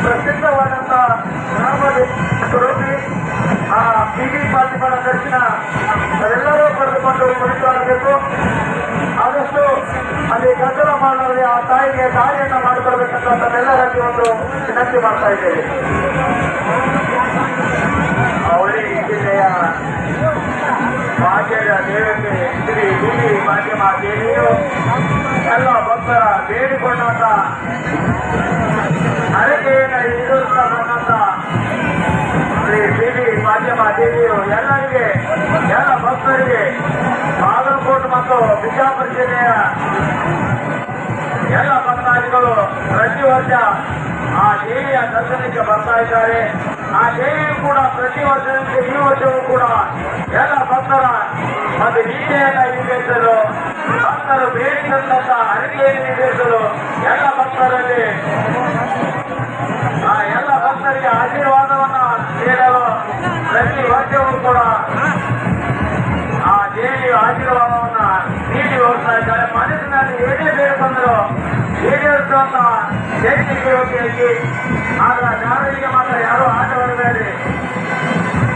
ಪ್ರಸಿದ್ಧವಾದಂತಹ ಸ್ವರೂಪಿ ಆ ಬೀದಿ ಪಾತಿಗಳ ದರ್ಶನ ಅದೆಲ್ಲರೂ ಪಡೆದುಕೊಂಡು ಕುಳಿತಾಗಬೇಕು. ಆದಷ್ಟು ಅಲ್ಲಿ ಗದ್ದಲ ಮಾಡಲಾರದೆ ಆ ತಾಯಿಗೆ ದಾರಿಯನ್ನು ಮಾಡಿಕೊಳ್ಬೇಕಂತ ತಮ್ಮೆಲ್ಲರಲ್ಲಿ ಒಂದು ವಿನಂತಿ ಮಾಡ್ತಾ ಇದ್ದೇವೆ. ಅವಳಿ ಜಿಲ್ಲೆಯ ಭಾಗ್ಯದ ದೇವತೆ ಶ್ರೀ ಬೀದಿ ಮಾಧ್ಯಮ ದೇವಿಯು ಎಲ್ಲ ಭಕ್ತರ ಬೇಡಿಕೊಂಡಂತ ಹರಕೆಯನ್ನು ಈಡೇರಿಸ್ತಾ ಬಂದಂತ ಶ್ರೀ ಬೀದಿ ಮಾಧ್ಯಮ ದೇವಿಯು ಎಲ್ಲರಿಗೆ ಎಲ್ಲ ಭಕ್ತರಿಗೆ ಬಾಗಲಕೋಟೆ ಮತ್ತು ಬಿಜಾಪುರ ಜಿಲ್ಲೆಯ ಎಲ್ಲ ಭಕ್ತಾದಿಗಳು ಪ್ರತಿ ವರ್ಷ ಆ ದೇವಿಯ ದರ್ಶನಕ್ಕೆ ಬರ್ತಾ ಇದ್ದಾರೆ. ಆ ದೇವಿಯು ಕೂಡ ಪ್ರತಿ ವರ್ಷದಂತೆ ಈ ವರ್ಷವೂ ಕೂಡ ಎಲ್ಲ ಭಕ್ತರ ಒಂದು ಇಚ್ಛೆಯನ್ನು ಈಡೇರಿಸಲು ಭಕ್ತರು ಬೇಡಿದಂತ ಹರಕೆಯನ್ನು ಈಡೇರಿಸಲು ಎಲ್ಲ ಭಕ್ತರಲ್ಲಿ ಆ ಎಲ್ಲ ಭಕ್ತರಿಗೆ ಆಶೀರ್ವಾದವನ್ನ ನೀಡಲು ಪ್ರತಿ ವರ್ಷವೂ ಕೂಡ ಆ ದೇವಿಯ ಆಶೀರ್ವಾದವನ್ನ ನೀಡಿ ಹೋಗ್ತಾ ಇದ್ದಾರೆ. ಮನಸ್ಸಿನಲ್ಲಿ ಏನೇ ಬೇಡಿಕೊಂಡರು ಈಡೇರಿಸುವಂತ ಶೈಕ್ಷಣಿಕ ಯೋಗ್ಯವಾಗಿ ಆದ್ರೆ ಜಾರಿಗೆ ಮಾತ್ರ ಯಾರು ಆಟ ಬರಬೇಡಿ,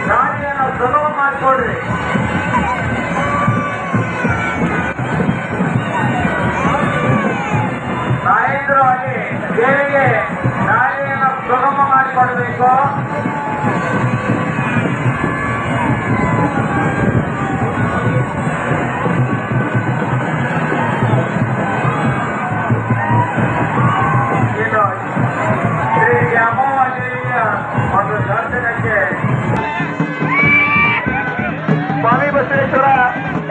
ದಾರಿಯನ್ನು ಸುಲಭ ಮಾಡಿಕೊಡ್ರಿ. ತಾಯಂದಿರು ಅಲ್ಲಿ ದೇವಿಗೆ ದಾರಿಯನ್ನು ಸುಗಮ ಮಾಡಿಕೊಡ್ಬೇಕು. ಇನ್ನು ಶ್ರೀ ಅಮ್ಮವ್ವ ದೇವಿಯ ಒಂದು ದರ್ಶನಕ್ಕೆ ಸ್ವಾಮಿ ಬಸವೇಶ್ವರ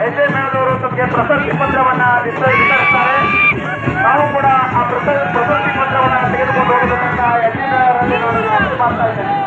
ಎಸ್ಎಂಎದವರು ತಮಗೆ ಪ್ರಶಸ್ತಿ ಪತ್ರವನ್ನ ವಿತರಿಸ್ತಾರೆ. ನಾವು ಕೂಡ ಆ ಪ್ರಶಸ್ತಿ ಪತ್ರವನ್ನ ತೆಗೆದುಕೊಂಡು ಹೋಗಬೇಕಂತ ಎಸ್ಎಂಎ ಮಾಡ್ತಾ ಇದ್ದೇವೆ.